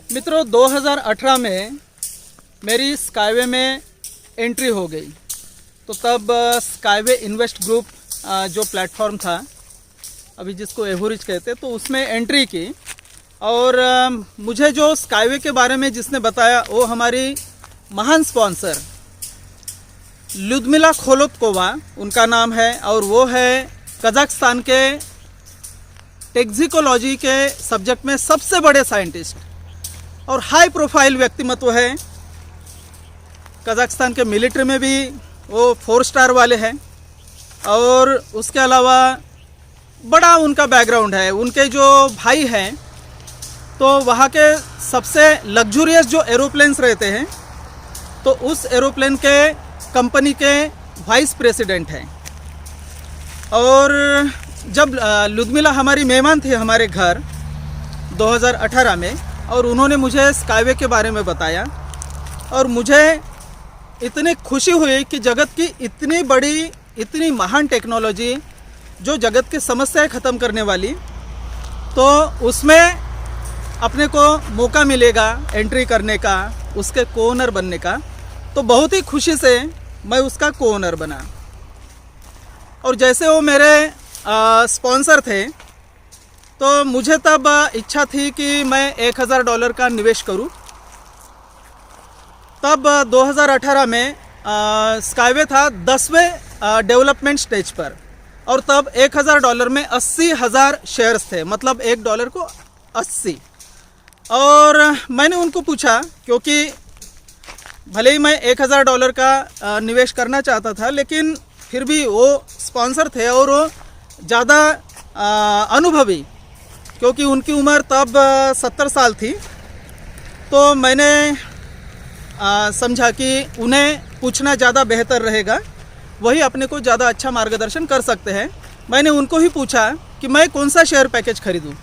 मित्रों 2018 में मेरी स्काईवे में एंट्री हो गई। तो तब स्काईवे इन्वेस्ट ग्रुप जो प्लेटफॉर्म था, अभी जिसको एवरेज कहते, तो उसमें एंट्री की। और मुझे जो स्काईवे के बारे में जिसने बताया वो हमारी महान स्पॉन्सर ल्युदमिला खोलोत्कोवा उनका नाम है, और वो है कजाकिस्तान के टेक्सिकोलॉजी के सब्जेक्ट में सबसे बड़े साइंटिस्ट और हाई प्रोफाइल व्यक्तिमत्व है। कजाकिस्तान के मिलिट्री में भी वो 4 स्टार वाले हैं, और उसके अलावा बड़ा उनका बैकग्राउंड है। उनके जो भाई हैं तो वहाँ के सबसे लग्जूरियस जो एरोप्लेन्स रहते हैं, तो उस एरोप्लेन के कंपनी के वाइस प्रेसिडेंट हैं। और जब ल्युदमिला हमारी मेहमान थी हमारे घर 2018 में, और उन्होंने मुझे स्काईवे के बारे में बताया, और मुझे इतनी खुशी हुई कि जगत की इतनी बड़ी, इतनी महान टेक्नोलॉजी जो जगत की समस्याएं ख़त्म करने वाली, तो उसमें अपने को मौका मिलेगा एंट्री करने का, उसके को-ओनर बनने का। तो बहुत ही खुशी से मैं उसका को-ओनर बना। और जैसे वो मेरे स्पॉन्सर थे, तो मुझे तब इच्छा थी कि मैं $1000 का निवेश करूं। तब 2018 में स्काईवे था 10वें डेवलपमेंट स्टेज पर, और तब $1000 में 80,000 शेयर्स थे, मतलब $1 को 80। और मैंने उनको पूछा, क्योंकि भले ही मैं $1000 का निवेश करना चाहता था, लेकिन फिर भी वो स्पॉन्सर थे और वो ज़्यादा अनुभवी, क्योंकि उनकी उम्र तब 70 साल थी। तो मैंने समझा कि उन्हें पूछना ज़्यादा बेहतर रहेगा, वही अपने को ज़्यादा अच्छा मार्गदर्शन कर सकते हैं। मैंने उनको ही पूछा कि मैं कौन सा शेयर पैकेज खरीदूं।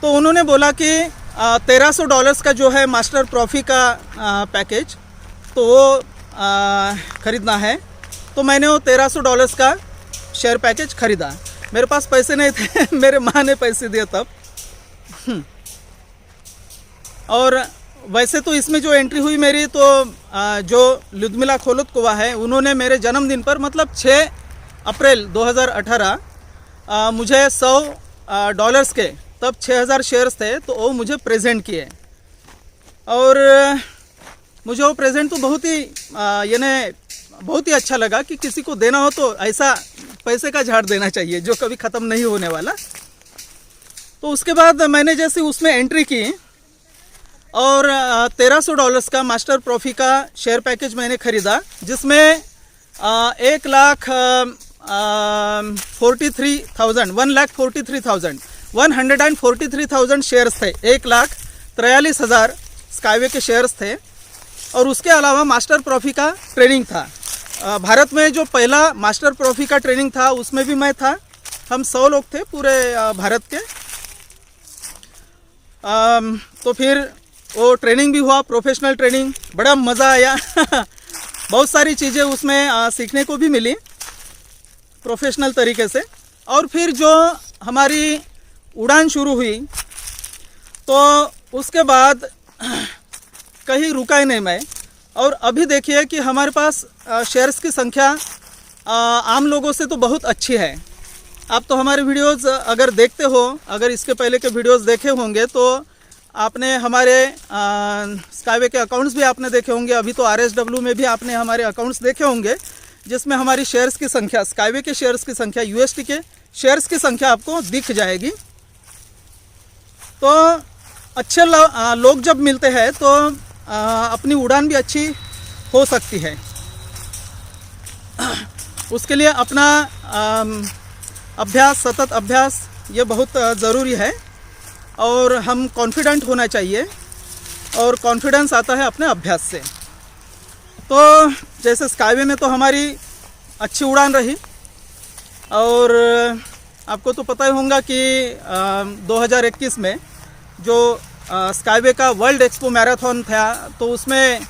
तो उन्होंने बोला कि $1300 का जो है मास्टर प्रॉफी का पैकेज, तो वो ख़रीदना है। तो मैंने वो $1300 का शेयर पैकेज ख़रीदा। मेरे पास पैसे नहीं थे, मेरे माँ ने पैसे दिए तब। और वैसे तो इसमें जो एंट्री हुई मेरी, तो जो ल्युदमिला खोलोत्कोवा है, उन्होंने मेरे जन्मदिन पर, मतलब 6 अप्रैल 2018 मुझे $100 के, तब 6000 शेयर्स थे, तो वो मुझे प्रेजेंट किए। और मुझे वो प्रेजेंट तो बहुत ही अच्छा लगा कि किसी को देना हो तो ऐसा पैसे का झाड़ देना चाहिए जो कभी ख़त्म नहीं होने वाला। तो उसके बाद मैंने जैसे उसमें एंट्री की, और $1300 का मास्टर प्रॉफी का शेयर पैकेज मैंने ख़रीदा, जिसमें 1,43,000 शेयर्स थे। 1,43,000 स्काईवे के शेयर्स थे। और उसके अलावा मास्टर प्रॉफी का ट्रेनिंग था। भारत में जो पहला मास्टर प्रॉफी का ट्रेनिंग था, उसमें भी मैं था। हम 100 लोग थे पूरे भारत के। तो फिर वो ट्रेनिंग भी हुआ, प्रोफेशनल ट्रेनिंग, बड़ा मज़ा आया। बहुत सारी चीज़ें उसमें सीखने को भी मिली प्रोफेशनल तरीके से। और फिर जो हमारी उड़ान शुरू हुई, तो उसके बाद कहीं रुका ही नहीं मैं। और अभी देखिए कि हमारे पास शेयर्स की संख्या आम लोगों से तो बहुत अच्छी है। आप तो हमारे वीडियोस अगर देखते हो, अगर इसके पहले के वीडियोस देखे होंगे, तो आपने हमारे स्काईवे के अकाउंट्स भी आपने देखे होंगे। अभी तो RSW में भी आपने हमारे अकाउंट्स देखे होंगे, जिसमें हमारी शेयर्स की संख्या, स्काईवे के शेयर्स की संख्या, UST के शेयर्स की संख्या आपको दिख जाएगी। तो अच्छे लोग जब मिलते हैं, तो अपनी उड़ान भी अच्छी हो सकती है। उसके लिए अपना अभ्यास, सतत अभ्यास, ये बहुत ज़रूरी है। और हम कॉन्फिडेंट होना चाहिए, और कॉन्फिडेंस आता है अपने अभ्यास से। तो जैसे स्काईवे में तो हमारी अच्छी उड़ान रही। और आपको तो पता ही होगा कि 2021 में जो स्काईवे का वर्ल्ड एक्सपो मैराथन था, तो उसमें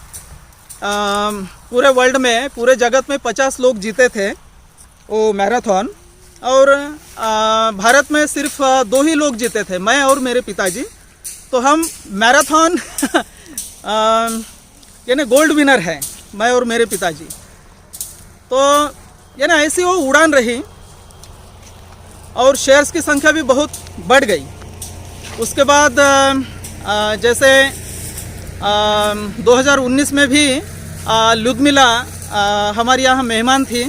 पूरे वर्ल्ड में, पूरे जगत में 50 लोग जीते थे वो मैराथन। और भारत में सिर्फ 2 ही लोग जीते थे, मैं और मेरे पिताजी। तो हम मैराथन यानी गोल्ड विनर है, मैं और मेरे पिताजी। तो यानी ऐसी वो उड़ान रही और शेयर्स की संख्या भी बहुत बढ़ गई। उसके बाद जैसे 2019 में भी लुदमिला हमारे यहाँ मेहमान थी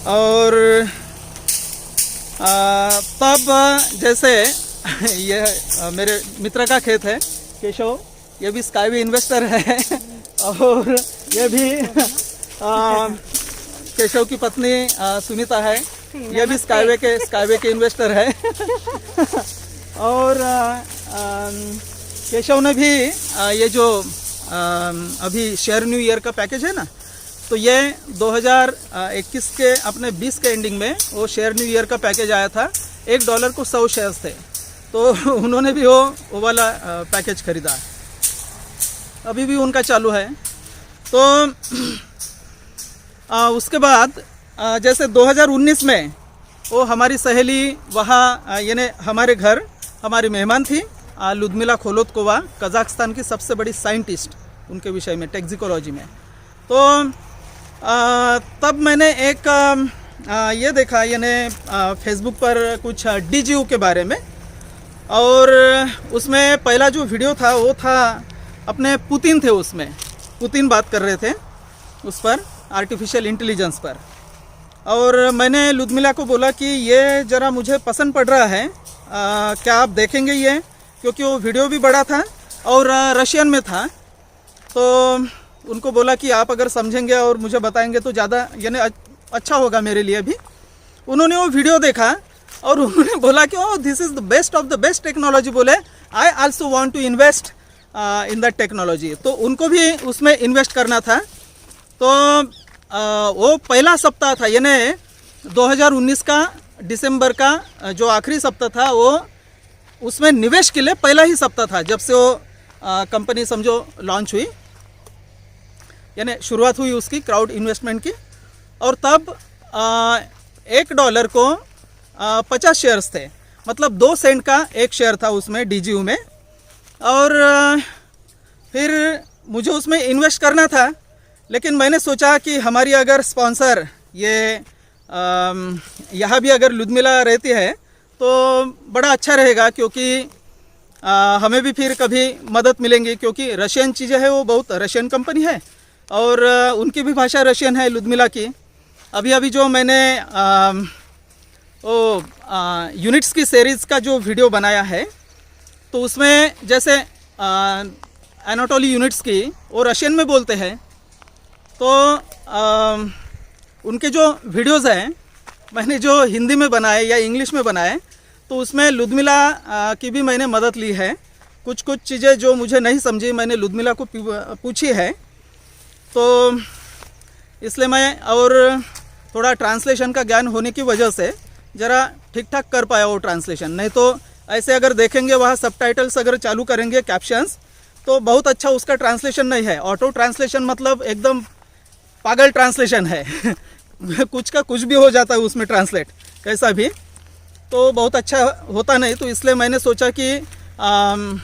और तब जैसे ये मेरे मित्र का खेत है केशव, ये भी स्काईवे इन्वेस्टर है और ये भी केशव की पत्नी सुनीता है, ये भी स्काईवे के इन्वेस्टर है और केशव ने भी ये जो अभी शेयर न्यू ईयर का पैकेज है ना, तो ये 2021 के अपने 20 के एंडिंग में वो शेयर न्यू ईयर का पैकेज आया था। $1 को 100 शेयर्स थे, तो उन्होंने भी वो वाला पैकेज खरीदा, अभी भी उनका चालू है। तो उसके बाद जैसे 2019 में वो हमारी सहेली वहाँ यानी हमारे घर हमारी मेहमान थी, लुदमिला खोलोत्कोवा, कजाकिस्तान की सबसे बड़ी साइंटिस्ट उनके विषय में टैक्सिकोलॉजी में। तो तब मैंने एक ये देखा यानी फेसबुक पर कुछ डीजीयू के बारे में, और उसमें पहला जो वीडियो था वो था अपने पुतिन थे, उसमें पुतिन बात कर रहे थे उस पर आर्टिफिशियल इंटेलिजेंस पर। और मैंने लुदमिला को बोला कि ये ज़रा मुझे पसंद पड़ रहा है, क्या आप देखेंगे ये, क्योंकि वो वीडियो भी बड़ा था और रशियन में था। तो उनको बोला कि आप अगर समझेंगे और मुझे बताएंगे तो ज़्यादा यानी अच्छा होगा मेरे लिए भी। उन्होंने वो वीडियो देखा और उन्होंने बोला कि oh this is the best of the best technology, बोले I also want to invest in that technology. तो उनको भी उसमें इन्वेस्ट करना था। तो वो पहला सप्ताह था यानी 2019 का दिसंबर का जो आखिरी सप्ताह था, वो उसमें निवेश के लिए पहला ही सप्ताह था जब से वो कंपनी समझो लॉन्च हुई, यानी शुरुआत हुई उसकी क्राउड इन्वेस्टमेंट की। और तब $1 को 50 शेयर्स थे, मतलब 2 सेंट का एक शेयर था उसमें डीजीयू में। और फिर मुझे उसमें इन्वेस्ट करना था, लेकिन मैंने सोचा कि हमारी अगर स्पॉन्सर ये यहाँ भी अगर लुदमिला रहती है तो बड़ा अच्छा रहेगा, क्योंकि हमें भी फिर कभी मदद मिलेंगी, क्योंकि रशियन चीज़ें हैं, वो बहुत रशियन कंपनी है और उनकी भी भाषा रशियन है लुदमिला की। अभी जो मैंने यूनिट्स की सीरीज़ का जो वीडियो बनाया है, तो उसमें जैसे एनाटोली यूनिट्स की वो रशियन में बोलते हैं, तो उनके जो वीडियोज़ हैं मैंने जो हिंदी में बनाए या इंग्लिश में बनाए, तो उसमें लुदमिला की भी मैंने मदद ली है। कुछ चीज़ें जो मुझे नहीं समझी मैंने लुदमिला को पूछी है, तो इसलिए मैं और थोड़ा ट्रांसलेशन का ज्ञान होने की वजह से ज़रा ठीक ठाक कर पाया वो ट्रांसलेशन। नहीं तो ऐसे अगर देखेंगे वहाँ सबटाइटल्स अगर चालू करेंगे कैप्शंस, तो बहुत अच्छा उसका ट्रांसलेशन नहीं है। ऑटो ट्रांसलेशन मतलब एकदम पागल ट्रांसलेशन है कुछ का कुछ भी हो जाता है उसमें ट्रांसलेट कैसा भी, तो बहुत अच्छा होता नहीं। तो इसलिए मैंने सोचा कि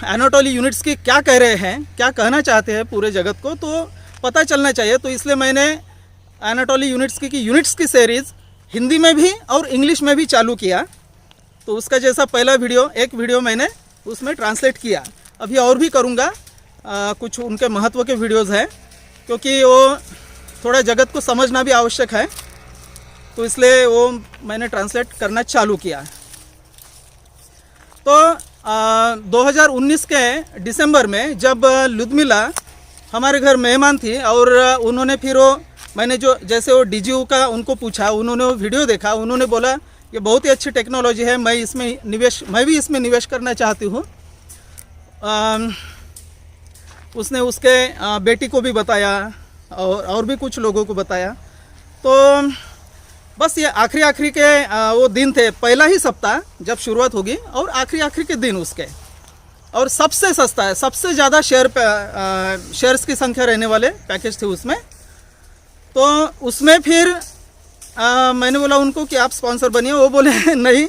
एनाटोली यूनिट्स की क्या कह रहे हैं, क्या कहना चाहते हैं पूरे जगत को, तो पता चलना चाहिए। तो इसलिए मैंने एनाटोली यूनिट्स की सीरीज़ हिंदी में भी और इंग्लिश में भी चालू किया। तो उसका जैसा पहला वीडियो, एक वीडियो मैंने उसमें ट्रांसलेट किया, अभी और भी करूँगा। कुछ उनके महत्व के वीडियोज़ हैं, क्योंकि वो थोड़ा जगत को समझना भी आवश्यक है, तो इसलिए वो मैंने ट्रांसलेट करना चालू किया। तो 2019 के दिसंबर में जब लुदमिला हमारे घर मेहमान थी और उन्होंने फिर वो मैंने जो जैसे वो डीजीयू का उनको पूछा, उन्होंने वो वीडियो देखा, उन्होंने बोला ये बहुत ही अच्छी टेक्नोलॉजी है, मैं भी इसमें निवेश करना चाहती हूँ। उसने उसके बेटी को भी बताया और भी कुछ लोगों को बताया। तो बस ये आखिरी के वो दिन थे, पहला ही सप्ताह जब शुरुआत होगी और आखिरी के दिन उसके, और सबसे सस्ता है, सबसे ज़्यादा शेयर्स की संख्या रहने वाले पैकेज थे उसमें। तो उसमें फिर मैंने बोला उनको कि आप स्पॉन्सर बनिए, वो बोले नहीं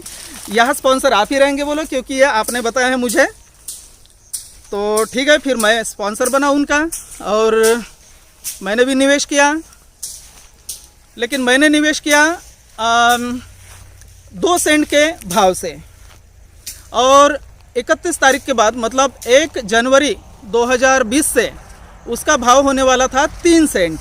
यहाँ स्पॉन्सर आप ही रहेंगे, बोलो क्योंकि ये आपने बताया है मुझे। तो ठीक है, फिर मैं स्पॉन्सर बना उनका और मैंने भी निवेश किया। लेकिन मैंने निवेश किया 2 सेंट के भाव से, और 31 तारीख के बाद मतलब 1 जनवरी 2020 से उसका भाव होने वाला था 3 सेंट।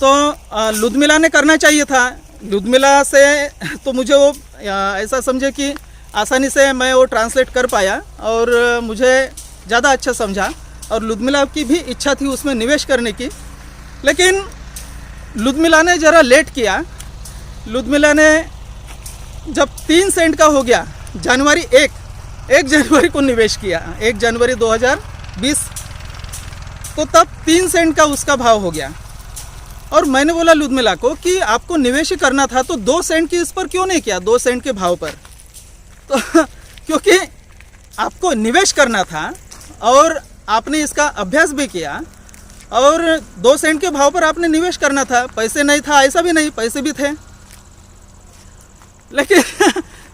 तो लुधमिला ने करना चाहिए था। लुधमिला से तो मुझे वो ऐसा समझे कि आसानी से मैं वो ट्रांसलेट कर पाया और मुझे ज़्यादा अच्छा समझा, और लुधमिला की भी इच्छा थी उसमें निवेश करने की। लेकिन लुधमिला ने ज़रा लेट किया। लुधमिला ने जब 3 सेंट का हो गया, जनवरी 1 जनवरी को निवेश किया, 1 जनवरी 2020, तो तब 3 सेंट का उसका भाव हो गया। और मैंने बोला लुधमिला को कि आपको निवेश ही करना था तो 2 सेंट की इस पर क्यों नहीं किया, 2 सेंट के भाव पर। तो क्योंकि आपको निवेश करना था और आपने इसका अभ्यास भी किया, और 2 सेंट के भाव पर आपने निवेश करना था। पैसे नहीं था ऐसा भी नहीं, पैसे भी थे। लेकिन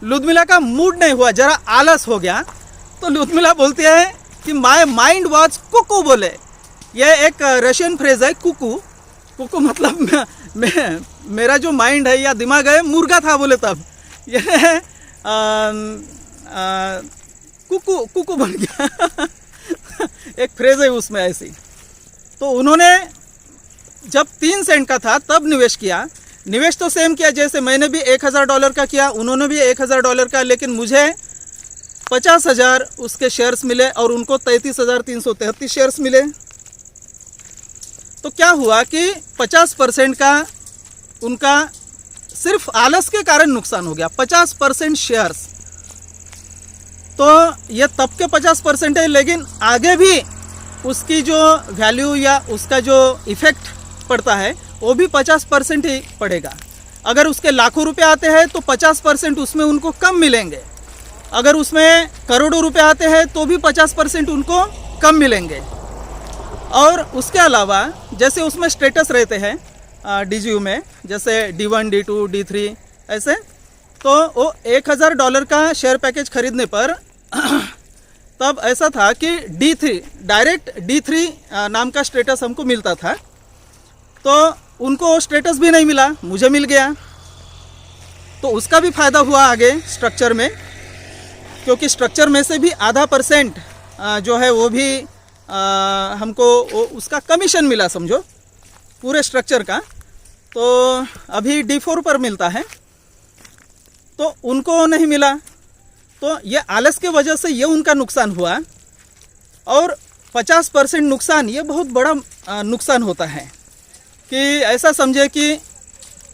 लुधमिला का मूड नहीं हुआ, जरा आलस हो गया। तो लुधमिला बोलती है कि माय माइंड वॉज कुकू बोले। यह एक रशियन फ्रेज है, कुकू। कुकू मतलब मेरा जो माइंड है या दिमाग है मुर्गा था बोले तब। यह कुकू कुकू बन गया। एक फ्रेज है उसमें ऐसी। तो उन्होंने जब 3 सेंट का था तब निवेश किया। निवेश तो सेम किया, जैसे मैंने भी $1000 का किया, उन्होंने भी $1000 का। लेकिन मुझे 50,000 उसके शेयर्स मिले और उनको 33,333 शेयर्स मिले। तो क्या हुआ कि 50% का उनका सिर्फ आलस के कारण नुकसान हो गया। 50% शेयर्स, तो ये तब के 50% है, लेकिन आगे भी उसकी जो वैल्यू या उसका जो इफेक्ट पड़ता है वो भी 50% ही पड़ेगा। अगर उसके लाखों रुपए आते हैं तो 50% उसमें उनको कम मिलेंगे। अगर उसमें करोड़ों रुपए आते हैं तो भी 50% उनको कम मिलेंगे। और उसके अलावा जैसे उसमें स्टेटस रहते हैं DGU में, जैसे D1, D2, D3 ऐसे, तो वो $1000 का शेयर पैकेज खरीदने पर तब ऐसा था कि D3 डायरेक्ट D3 नाम का स्टेटस हमको मिलता था। तो उनको स्टेटस भी नहीं मिला, मुझे मिल गया। तो उसका भी फ़ायदा हुआ आगे स्ट्रक्चर में, क्योंकि स्ट्रक्चर में से भी आधा % जो है वो भी हमको उसका कमीशन मिला समझो, पूरे स्ट्रक्चर का। तो अभी D4 पर मिलता है, तो उनको नहीं मिला। तो ये आलस के वजह से ये उनका नुकसान हुआ। और 50% नुकसान ये बहुत बड़ा नुकसान होता है। कि ऐसा समझे कि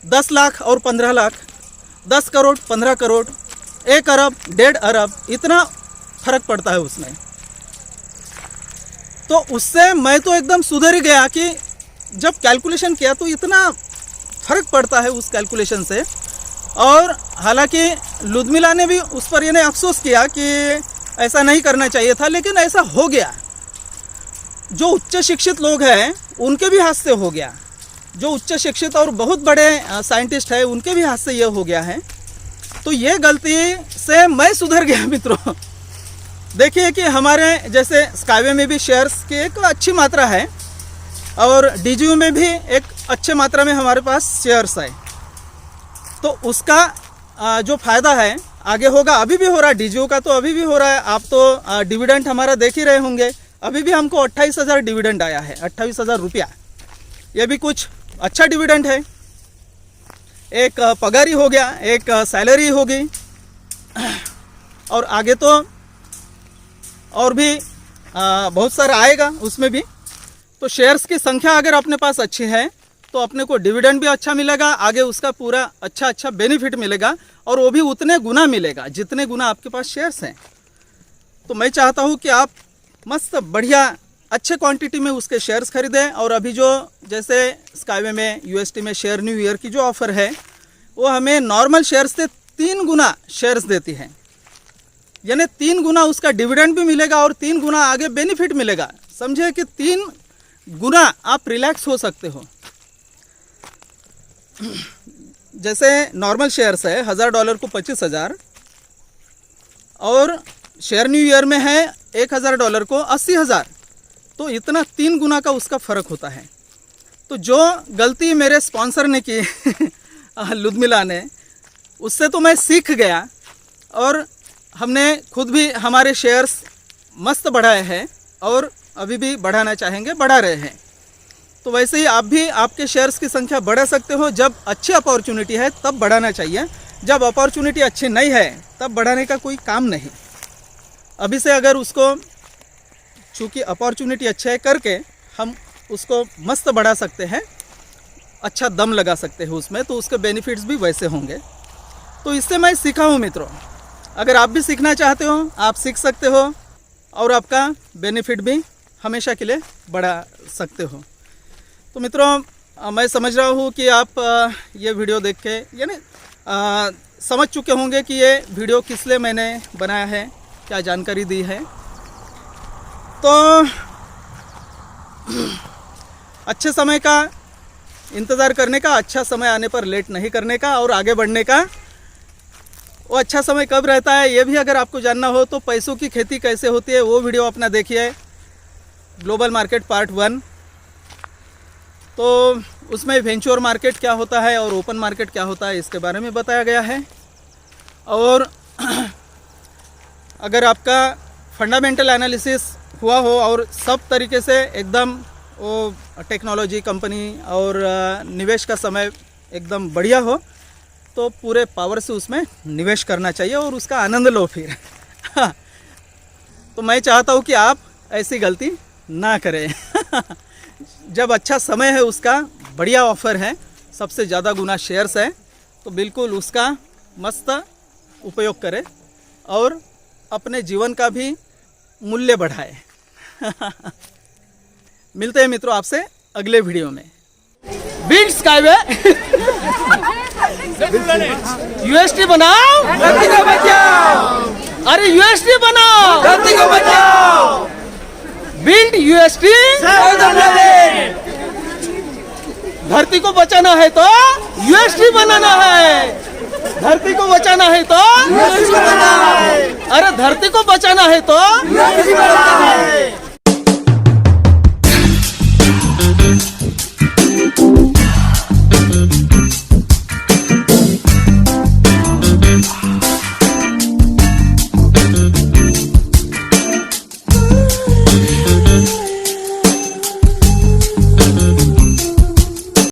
10 लाख और 15 लाख, 10 करोड़ 15 करोड़, 1 अरब 1.5 अरब, इतना फर्क पड़ता है उसमें। तो उससे मैं तो एकदम सुधर ही गया कि जब कैलकुलेशन किया तो इतना फर्क पड़ता है उस कैलकुलेशन से। और हालांकि लुधमिला ने भी उस पर ये अफसोस किया कि ऐसा नहीं करना चाहिए था, लेकिन ऐसा हो गया। जो उच्च शिक्षित लोग हैं उनके भी हाथ से हो गया, जो उच्च शिक्षित और बहुत बड़े साइंटिस्ट हैं उनके भी हाथ से ये हो गया है। तो ये गलती से मैं सुधर गया मित्रों। देखिए कि हमारे जैसे स्काईवे में भी शेयर्स की एक अच्छी मात्रा है, और DGU में भी एक अच्छे मात्रा में हमारे पास शेयर्स है। तो उसका जो फ़ायदा है आगे होगा, अभी भी हो रहा है। DGU का तो अभी भी हो रहा है। आप तो डिविडेंड हमारा देख ही रहे होंगे। अभी भी हमको 28,000 डिविडेंड आया है, 28,000 रुपया। ये भी कुछ अच्छा डिविडेंड है। एक पगारी हो गया, एक सैलरी हो गई, और आगे तो और भी बहुत सारा आएगा उसमें भी। तो शेयर्स की संख्या अगर अपने पास अच्छी है तो अपने को डिविडेंड भी अच्छा मिलेगा, आगे उसका पूरा अच्छा बेनिफिट मिलेगा, और वो भी उतने गुना मिलेगा जितने गुना आपके पास शेयर्स हैं। तो मैं चाहता हूँ कि आप मस्त बढ़िया अच्छे क्वांटिटी में उसके शेयर्स खरीदें। और अभी जो जैसे स्काईवे में UST में शेयर न्यू ईयर की जो ऑफ़र है वो हमें नॉर्मल शेयर्स से 3 गुना शेयर्स देती है, यानी 3 गुना उसका डिविडेंड भी मिलेगा और 3 गुना आगे बेनिफिट मिलेगा। समझे कि 3 गुना आप रिलैक्स हो सकते हो। जैसे नॉर्मल शेयर्स है $1000 को 25,000, और शेयर न्यू ईयर में है $1,000 को 80,000, तो इतना 3 गुना का उसका फ़र्क होता है। तो जो गलती मेरे स्पॉन्सर ने की लुदमिला ने, उससे तो मैं सीख गया और हमने खुद भी हमारे शेयर्स मस्त बढ़ाए हैं और अभी भी बढ़ाना चाहेंगे, बढ़ा रहे हैं। तो वैसे ही आप भी आपके शेयर्स की संख्या बढ़ा सकते हो। जब अच्छी अपॉर्चुनिटी है तब बढ़ाना चाहिए, जब अपॉर्चुनिटी अच्छी नहीं है तब बढ़ाने का कोई काम नहीं। अभी से अगर उसको, चूँकि अपॉर्चुनिटी अच्छा है करके हम उसको मस्त बढ़ा सकते हैं, अच्छा दम लगा सकते हैं उसमें, तो उसके बेनिफिट्स भी वैसे होंगे। तो इससे मैं सीखा हूँ मित्रों। अगर आप भी सीखना चाहते हो आप सीख सकते हो और आपका बेनिफिट भी हमेशा के लिए बढ़ा सकते हो। तो मित्रों मैं समझ रहा हूँ कि आप ये वीडियो देख के यानी समझ चुके होंगे कि ये वीडियो किस लिए मैंने बनाया है, क्या जानकारी दी है। तो अच्छे समय का इंतज़ार करने का, अच्छा समय आने पर लेट नहीं करने का और आगे बढ़ने का। वो अच्छा समय कब रहता है ये भी अगर आपको जानना हो तो पैसों की खेती कैसे होती है वो वीडियो अपना देखिए, ग्लोबल मार्केट पार्ट 1। तो उसमें वेंचर मार्केट क्या होता है और ओपन मार्केट क्या होता है इसके बारे में बताया गया है। और अगर आपका फंडामेंटल एनालिसिस हुआ हो और सब तरीके से एकदम वो टेक्नोलॉजी कंपनी और निवेश का समय एकदम बढ़िया हो तो पूरे पावर से उसमें निवेश करना चाहिए और उसका आनंद लो फिर। तो मैं चाहता हूँ कि आप ऐसी गलती ना करें। जब अच्छा समय है, उसका बढ़िया ऑफर है, सबसे ज़्यादा गुना शेयर्स है, तो बिल्कुल उसका मस्त उपयोग करें और अपने जीवन का भी मूल्य बढ़ाए। मिलते हैं मित्रों आपसे अगले वीडियो में। बिल्ड स्काईवे यूएसटी बनाओ, धरती को बचाओ। अरे यूएसटी बनाओ, धरती को बचाओ। बिल्ड यूएसटी, धरती को बचाना है तो यूएसटी बनाना है। धरती को बचाना है तो यूएसटी बनाना है। अरे धरती को बचाना है तो यूएसटी बनाना है।